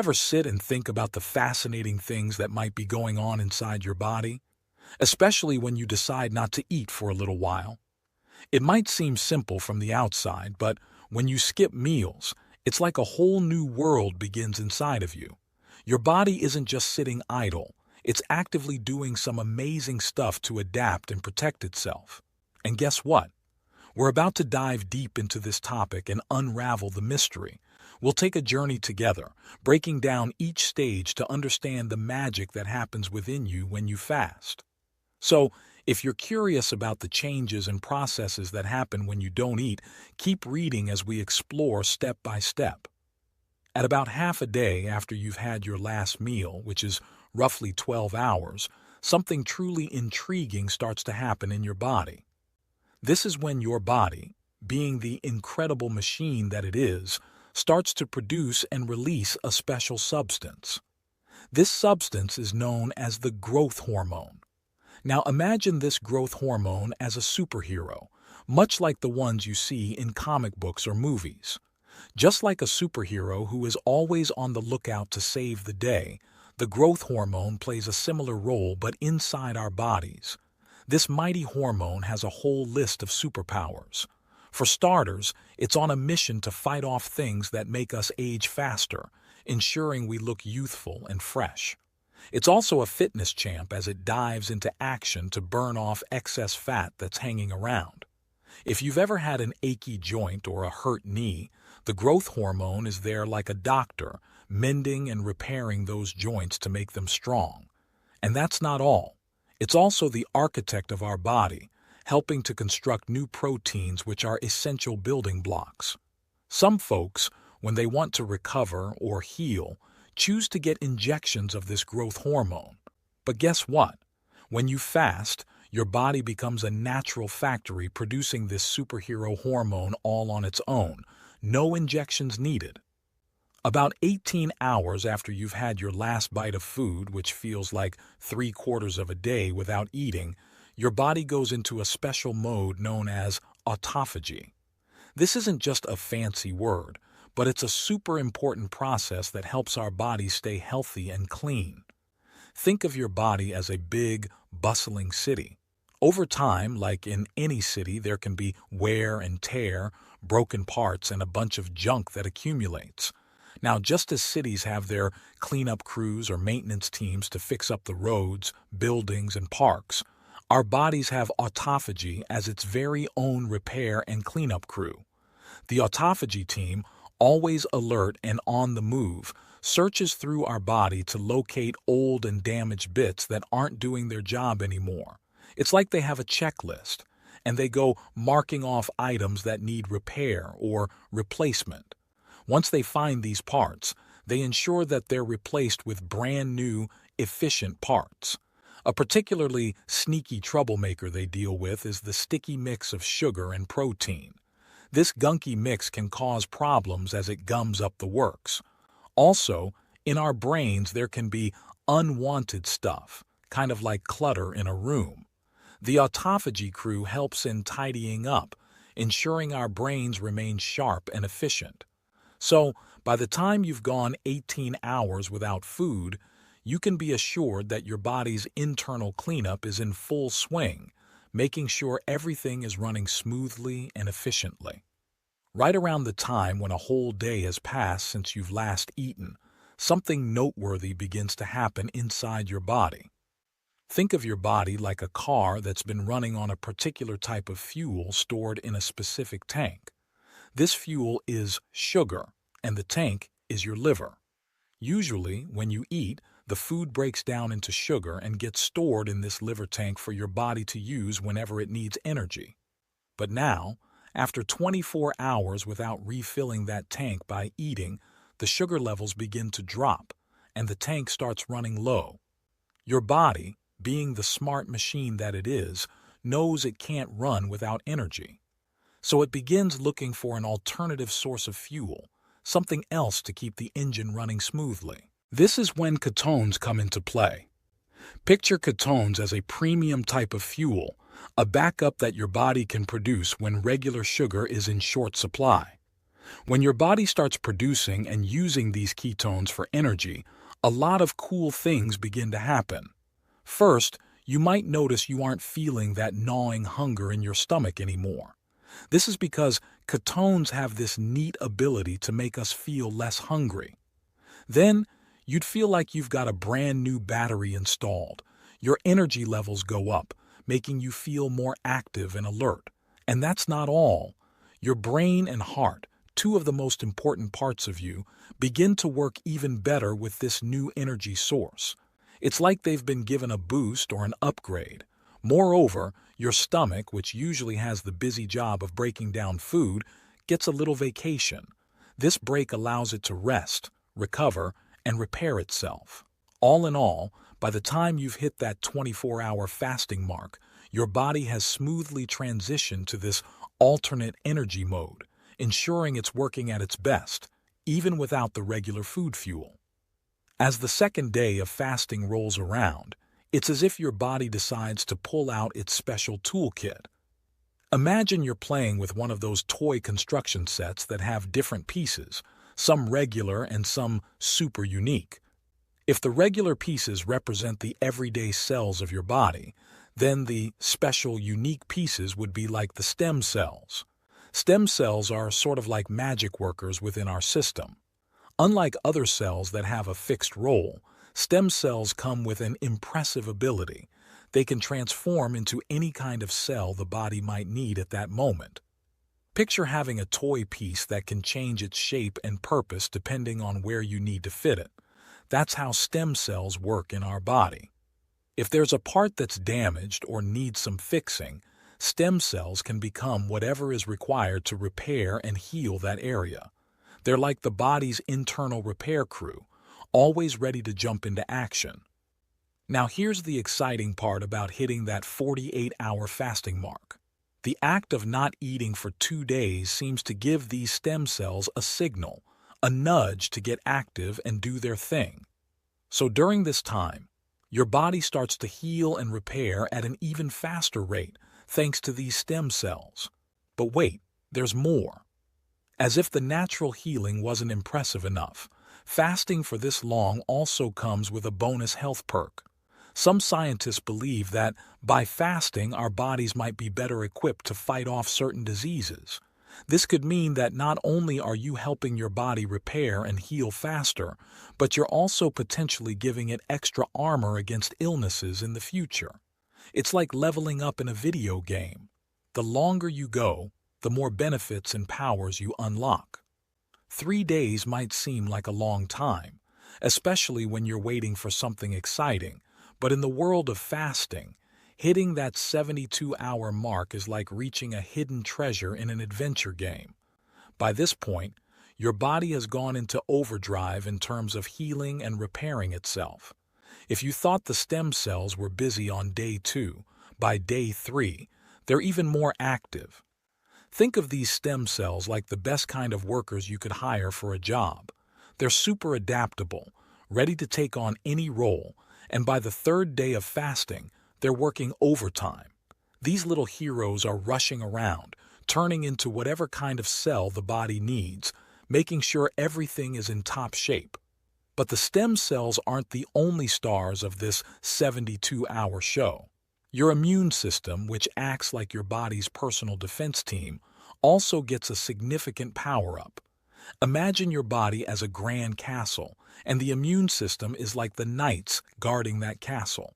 ever sit and think about the fascinating things that might be going on inside your body, especially when you decide not to eat for a little while? It might seem simple from the outside, but when you skip meals, it's like a whole new world begins inside of you. Your body isn't just sitting idle, it's actively doing some amazing stuff to adapt and protect itself. And guess what? We're about to dive deep into this topic and unravel the mystery. We'll take a journey together, breaking down each stage to understand the magic that happens within you when you fast. So, if you're curious about the changes and processes that happen when you don't eat, keep reading as we explore step by step. At about half a day after you've had your last meal, which is roughly 12 hours, something truly intriguing starts to happen in your body. This is when your body, being the incredible machine that it is, starts to produce and release a special substance. This substance is known as the growth hormone. Now imagine this growth hormone as a superhero, much like the ones you see in comic books or movies. Just like a superhero who is always on the lookout to save the day, the growth hormone plays a similar role but inside our bodies. This mighty hormone has a whole list of superpowers. For starters, it's on a mission to fight off things that make us age faster, ensuring we look youthful and fresh. It's also a fitness champ as it dives into action to burn off excess fat that's hanging around. If you've ever had an achy joint or a hurt knee, the growth hormone is there like a doctor, mending and repairing those joints to make them strong. And that's not all. It's also the architect of our body, helping to construct new proteins which are essential building blocks. Some folks, when they want to recover or heal, choose to get injections of this growth hormone. But guess what? When you fast, your body becomes a natural factory producing this superhero hormone all on its own, no injections needed. About 18 hours after you've had your last bite of food, which feels like 3/4 of a day without eating, your body goes into a special mode known as autophagy. This isn't just a fancy word, but it's a super important process that helps our bodies stay healthy and clean. Think of your body as a big, bustling city. Over time, like in any city, there can be wear and tear, broken parts, and a bunch of junk that accumulates. Now, just as cities have their cleanup crews or maintenance teams to fix up the roads, buildings, and parks, our bodies have autophagy as its very own repair and cleanup crew. The autophagy team, always alert and on the move, searches through our body to locate old and damaged bits that aren't doing their job anymore. It's like they have a checklist, and they go marking off items that need repair or replacement. Once they find these parts, they ensure that they're replaced with brand new, efficient parts. A particularly sneaky troublemaker they deal with is the sticky mix of sugar and protein. This gunky mix can cause problems as it gums up the works. Also, in our brains there can be unwanted stuff, kind of like clutter in a room. The autophagy crew helps in tidying up, ensuring our brains remain sharp and efficient. So, by the time you've gone 18 hours without food, you can be assured that your body's internal cleanup is in full swing, making sure everything is running smoothly and efficiently. Right around the time when a whole day has passed since you've last eaten, something noteworthy begins to happen inside your body. Think of your body like a car that's been running on a particular type of fuel stored in a specific tank. This fuel is sugar, and the tank is your liver. Usually, when you eat, the food breaks down into sugar and gets stored in this liver tank for your body to use whenever it needs energy. But now, after 24 hours without refilling that tank by eating, the sugar levels begin to drop, and the tank starts running low. Your body, being the smart machine that it is, knows it can't run without energy. So it begins looking for an alternative source of fuel, something else to keep the engine running smoothly. This is when ketones come into play. Picture ketones as a premium type of fuel, a backup that your body can produce when regular sugar is in short supply. When your body starts producing and using these ketones for energy, a lot of cool things begin to happen. First, you might notice you aren't feeling that gnawing hunger in your stomach anymore. This is because ketones have this neat ability to make us feel less hungry. Then, you'd feel like you've got a brand new battery installed. Your energy levels go up, making you feel more active and alert. And that's not all. Your brain and heart, two of the most important parts of you, begin to work even better with this new energy source. It's like they've been given a boost or an upgrade. Moreover, your stomach, which usually has the busy job of breaking down food, gets a little vacation. This break allows it to rest, recover, and repair itself. All in all, by the time you've hit that 24-hour fasting mark, your body has smoothly transitioned to this alternate energy mode, ensuring it's working at its best, even without the regular food fuel. As the second day of fasting rolls around, it's as if your body decides to pull out its special toolkit. Imagine you're playing with one of those toy construction sets that have different pieces, some regular and some super unique. If the regular pieces represent the everyday cells of your body, then the special, unique pieces would be like the stem cells. Stem cells are sort of like magic workers within our system. Unlike other cells that have a fixed role, stem cells come with an impressive ability. They can transform into any kind of cell the body might need at that moment. Picture having a toy piece that can change its shape and purpose depending on where you need to fit it. That's how stem cells work in our body. If there's a part that's damaged or needs some fixing, stem cells can become whatever is required to repair and heal that area. They're like the body's internal repair crew, always ready to jump into action. Now here's the exciting part about hitting that 48-hour fasting mark. The act of not eating for 2 days seems to give these stem cells a signal, a nudge to get active and do their thing. So during this time, your body starts to heal and repair at an even faster rate thanks to these stem cells. But wait, there's more. As if the natural healing wasn't impressive enough, fasting for this long also comes with a bonus health perk. Some scientists believe that by fasting, our bodies might be better equipped to fight off certain diseases. This could mean that not only are you helping your body repair and heal faster, but you're also potentially giving it extra armor against illnesses in the future. It's like leveling up in a video game. The longer you go, the more benefits and powers you unlock. 3 days might seem like a long time, especially when you're waiting for something exciting, but in the world of fasting, hitting that 72-hour mark is like reaching a hidden treasure in an adventure game. By this point, your body has gone into overdrive in terms of healing and repairing itself. If you thought the stem cells were busy on day 2, by day 3, they're even more active. Think of these stem cells like the best kind of workers you could hire for a job. They're super adaptable, ready to take on any role, and by the 3rd day of fasting, they're working overtime. These little heroes are rushing around, turning into whatever kind of cell the body needs, making sure everything is in top shape. But the stem cells aren't the only stars of this 72-hour show. Your immune system, which acts like your body's personal defense team, also gets a significant power-up. Imagine your body as a grand castle, and the immune system is like the knights guarding that castle.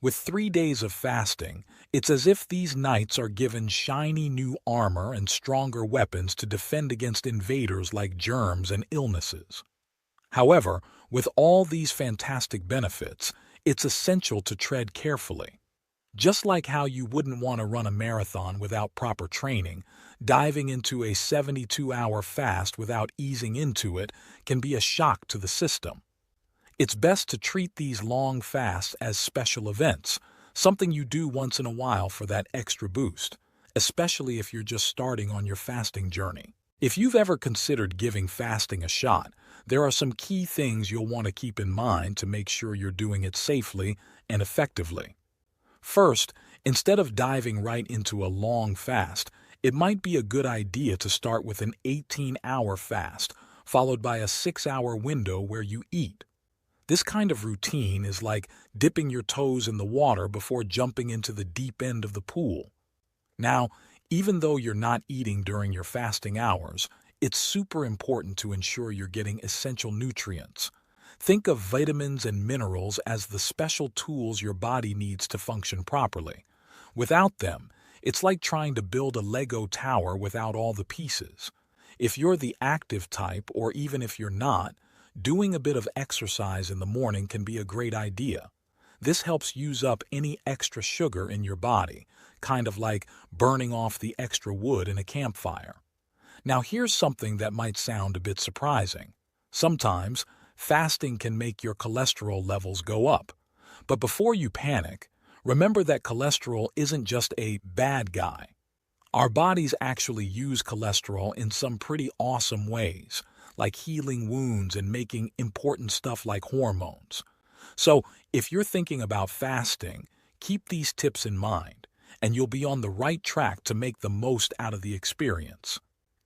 With 3 days of fasting, it's as if these knights are given shiny new armor and stronger weapons to defend against invaders like germs and illnesses. However, with all these fantastic benefits, it's essential to tread carefully. Just like how you wouldn't want to run a marathon without proper training, diving into a 72-hour fast without easing into it can be a shock to the system. It's best to treat these long fasts as special events, something you do once in a while for that extra boost, especially if you're just starting on your fasting journey. If you've ever considered giving fasting a shot, there are some key things you'll want to keep in mind to make sure you're doing it safely and effectively. First, instead of diving right into a long fast, It might be a good idea to start with an 18-hour fast, followed by a 6-hour window where you eat. This kind of routine is like dipping your toes in the water before jumping into the deep end of the pool. Now, even though you're not eating during your fasting hours, it's super important to ensure you're getting essential nutrients. Think of vitamins and minerals as the special tools your body needs to function properly. Without them, it's like trying to build a Lego tower without all the pieces. If you're the active type, or even if you're not, doing a bit of exercise in the morning can be a great idea. This helps use up any extra sugar in your body, kind of like burning off the extra wood in a campfire. Now here's something that might sound a bit surprising. Sometimes, fasting can make your cholesterol levels go up. But before you panic, remember that cholesterol isn't just a bad guy. Our bodies actually use cholesterol in some pretty awesome ways, like healing wounds and making important stuff like hormones. So, if you're thinking about fasting, keep these tips in mind, and you'll be on the right track to make the most out of the experience.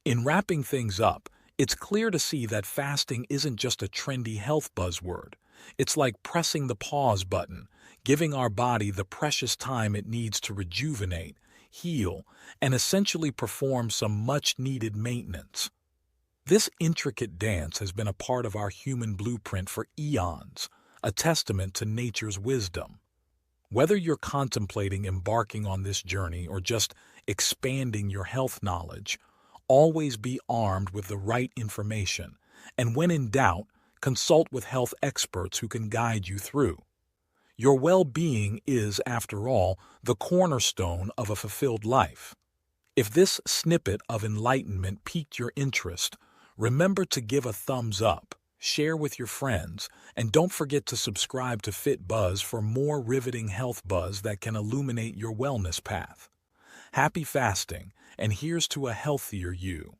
In wrapping things up, it's clear to see that fasting isn't just a trendy health buzzword. It's like pressing the pause button, giving our body the precious time it needs to rejuvenate, heal, and essentially perform some much-needed maintenance. This intricate dance has been a part of our human blueprint for eons, a testament to nature's wisdom. Whether you're contemplating embarking on this journey or just expanding your health knowledge, always be armed with the right information, and when in doubt, consult with health experts who can guide you through. Your well-being is, after all, the cornerstone of a fulfilled life. If this snippet of enlightenment piqued your interest, remember to give a thumbs up, share with your friends, and don't forget to subscribe to FitBuzz for more riveting health buzz that can illuminate your wellness path. Happy fasting, and here's to a healthier you.